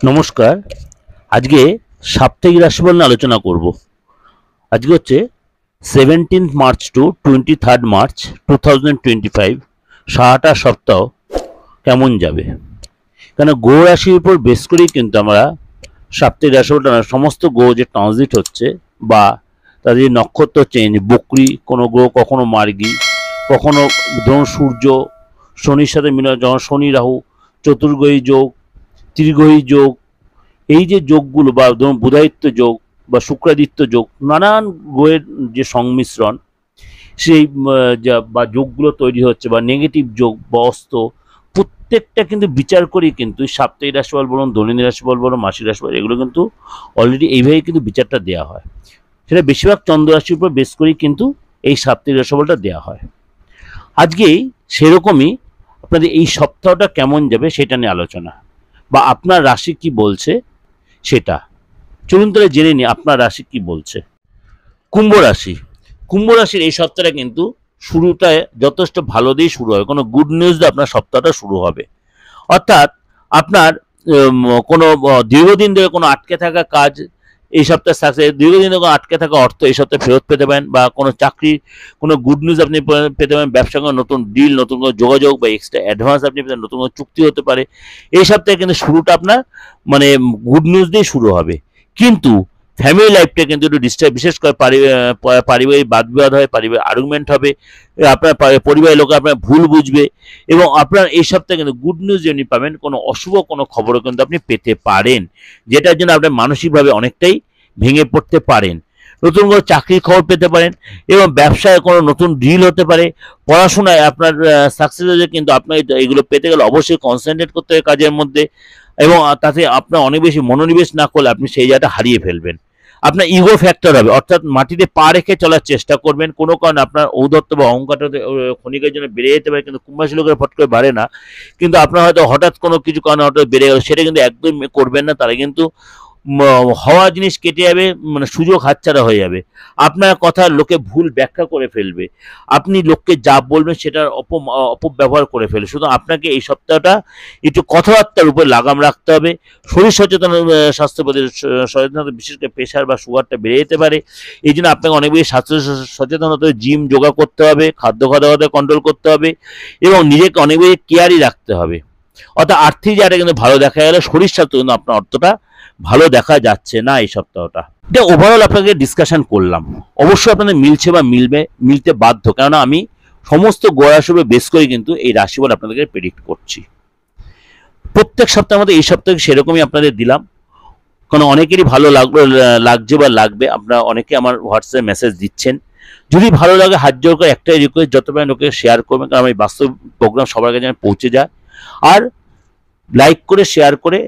নমস্কার। আজকে সাপ্তাহিক রাশিফল নিয়ে আলোচনা করব। আজকে হচ্ছে 17 মার্চ টু 23 মার্চ 2025। সারাটা সপ্তাহ কেমন যাবে, কেন গ্রহ রাশির উপর বেস করেই কিন্তু আমরা সাপ্তাহিক রাশিফলটা সমস্ত গ্রহ যে ট্রানজিট হচ্ছে বা তাদের নক্ষত্র চেঞ্জ, বকরি, কোনো গ্রহ কখনো মার্গী, কখনো ধরুন সূর্য শনির সাথে মিলন, যখন শনি রাহু, চতুর্গ্রহী যোগ, ত্রিগ্রহী যোগ, এই যে যোগগুলো বা ধরুন বুধাদিত্য যোগ বা শুক্রাদিত্য যোগ, নানান গ্রহের যে সংমিশ্রণ, সেই বা যোগগুলো তৈরি হচ্ছে বা নেগেটিভ যোগ বা অস্ত, প্রত্যেকটা কিন্তু বিচার করি কিন্তু সাপ্তাহিক রাশিফল বলুন, দৈনন্দিন রাশিফল বলুন, মাসিক রাশিফল, এগুলো কিন্তু অলরেডি এইভাবেই কিন্তু বিচারটা দেওয়া হয়। সেটা বেশিরভাগ চন্দ্র রাশির উপর বেস করেই কিন্তু এই সাপ্তাহিক রাশিফলটা দেওয়া হয়। আজকেই সেরকমই আপনাদের এই সপ্তাহটা কেমন যাবে সেটা নিয়ে আলোচনা, বা আপনার রাশি কি বলছে সেটা। চলুন তাহলে জেনে নিই আপনার রাশি কি বলছে। কুম্ভ রাশি। কুম্ভ রাশির এই সপ্তাহটা কিন্তু শুরুটায় যথেষ্ট ভালো দিয়ে শুরু হবে, কোনো গুড নিউজ দিয়ে আপনার সপ্তাহটা শুরু হবে। অর্থাৎ আপনার কোনো দীর্ঘদিন ধরে কোনো আটকে থাকা কাজ এই সপ্তাহে সাকসেস, দীর্ঘদিন ধরে কোনো আটকে থাকা অর্থ এই সপ্তাহে ফেরত পেতে পারেন, বা কোনো চাকরির কোনো গুড নিউজ আপনি পেতে পারেন, ব্যবসা কোনো নতুন ডিল, নতুন কোনো যোগাযোগ বা এক্সট্রা অ্যাডভান্স আপনি পেতে, নতুন কোনো চুক্তি হতে পারে। এই সপ্তাহে কিন্তু শুরুটা আপনার মানে গুড নিউজ দিয়ে শুরু হবে। কিন্তু ফ্যামিলি লাইফটা কিন্তু একটু ডিস্টার্ব, বিশেষ করে পারিবারিক বাদ বিবাদ হয়, পারিবারিক আর্গুমেন্ট হবে, আপনার পরিবারের লোক আপনার ভুল বুঝবে, এবং আপনার এই সপ্তাহে কিন্তু গুড নিউজ যেমনি পাবেন, কোনো অশুভ কোনো খবরও কিন্তু আপনি পেতে পারেন, যেটার জন্য আপনি মানসিকভাবে অনেকটাই ভেঙে পড়তে পারেন। নতুন কোনো চাকরির খবর পেতে পারেন, এবং ব্যবসায় কোনো নতুন ডিল হতে পারে। পড়াশোনায় আপনার সাকসেস হয়েছে, কিন্তু আপনার এগুলো পেতে গেলে অবশ্যই কনসেন্ট্রেট করতে হবে কাজের মধ্যে, এবং তাতে আপনার অনেক বেশি মনোনিবেশ না করলে আপনি সেই জায়গাটা হারিয়ে ফেলবেন। আপনার ইগো ফ্যাক্টর হবে, অর্থাৎ মাটিতে পা রেখে চলার চেষ্টা করবেন। কোনো কারণে আপনার ঔদ্ধত্য বা অহংকারটা ক্ষণিকের জন্য বেড়ে যেতে পারে, কিন্তু কুম্ভ রাশির লোকের ফট করে বাড়ে না। কিন্তু আপনার হয়তো হঠাৎ কোনো কিছু কারণে হঠাৎ বেড়ে গেল, সেটা কিন্তু একদম করবেন না, তাহলে কিন্তু হওয়া জিনিস কেটে যাবে, মানে সুযোগ হাতছাড়া হয়ে যাবে। আপনার কথা লোকে ভুল ব্যাখ্যা করে ফেলবে, আপনি লোককে যা বলবেন সেটার অপব্যবহার করে ফেলবে। শুধু আপনাকে এই সপ্তাহটা একটু কথাবার্তার উপর লাগাম রাখতে হবে। শরীর সচেতন, স্বাস্থ্য প্রতি সচেতনতা, বিশেষ করে প্রেশার বা সুগারটা বেড়ে যেতে পারে। এই জন্য আপনাকে অনেক বেশি স্বাস্থ্য সচেতন হতে হবে, জিম যোগা করতে হবে, খাদ্য খাওয়া কন্ট্রোল করতে হবে, এবং নিজেকে অনেক বেশি কেয়ারই রাখতে হবে। অর্থাৎ আর্থিক জায়গাটা কিন্তু ভালো দেখা গেলে, শরীর স্বাস্থ্য কিন্তু আপনার অর্থটা ভালো দেখা যাচ্ছে না এই সপ্তাহটা। এটা ওভারঅল আপনাকে ডিসকাশন করলাম, অবশ্যই আপনাদের মিলছে বা মিলতে বাধ্য, কেননা আমি সমস্ত গ্রহ রাশির উপর বেস করে কিন্তু এই রাশিফল আপনাদেরকে প্রেডিক্ট করছি। প্রত্যেক সপ্তাহের মধ্যে এই সপ্তাহে সেরকমই আপনাদের দিলাম, কারণ অনেকেরই ভালো লাগছে বা লাগবে। আপনারা অনেকে আমার হোয়াটসঅ্যাপে মেসেজ দিচ্ছেন। যদি ভালো লাগে হাত জোর করে একটাই রিকোয়েস্ট, যত পারেন লোকে শেয়ার করবেন, কারণ এই বাস্তব প্রোগ্রাম সবার কাছে পৌঁছে যায়। আর লাইক করে শেয়ার করে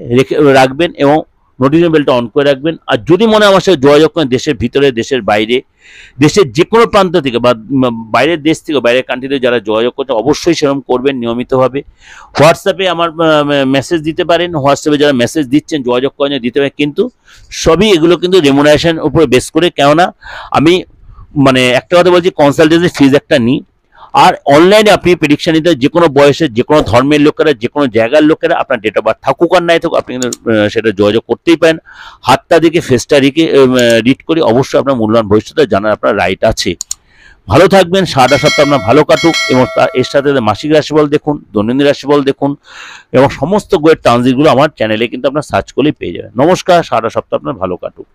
রাখবেন, এবং নোটিফিকেশন বেলটা অন করে রাখবেন। আর যদি মনে হয় আমার সাথে যোগাযোগ করেন, দেশের ভিতরে, দেশের বাইরে, দেশের যে কোনো প্রান্ত থেকে বা বাইরের দেশ থেকে, বাইরের কান্ট্রি থেকে যারা যোগাযোগ করছে, অবশ্যই সেরকম করবেন নিয়মিতভাবে। হোয়াটসঅ্যাপে আমার মেসেজ দিতে পারেন, হোয়াটসঅ্যাপে যারা মেসেজ দিচ্ছেন যোগাযোগ করেন দিতে পারেন, কিন্তু সবই এগুলো কিন্তু রেমুনারেশন উপরে বেস করে। কেননা আমি মানে একটা কথা বলছি, কনসালটেন্সি ফিজ একটা নিই। আর অনলাইনে আপনি প্রেডিকশন নিতে, যে কোনো বয়সের, যে কোনো ধর্মের লোকেরা, যে কোনো জায়গার লোকেরা, আপনার ডেট অফ বার্থ থাকুক আর নাই থাকুক, আপনি কিন্তু সেটা যোগাযোগ করতেই পারেন। হাতটা দেখে ফেসটা রিড করে অবশ্যই আপনার মূল্যবান ভবিষ্যতে জানার আপনার রাইট আছে। ভালো থাকবেন, সারাটা সপ্তাহ আপনার ভালো কাটুক, এবং এর সাথে মাসিক রাশিফল দেখুন, দৈনন্দিন রাশিফল দেখুন, এবং সমস্ত গ্রহের ট্রানজিটগুলো আমার চ্যানেলে কিন্তু আপনার সার্চ করলেই পেয়ে যাবেন। নমস্কার, সারাটা সপ্তাহ আপনার ভালো কাটুক।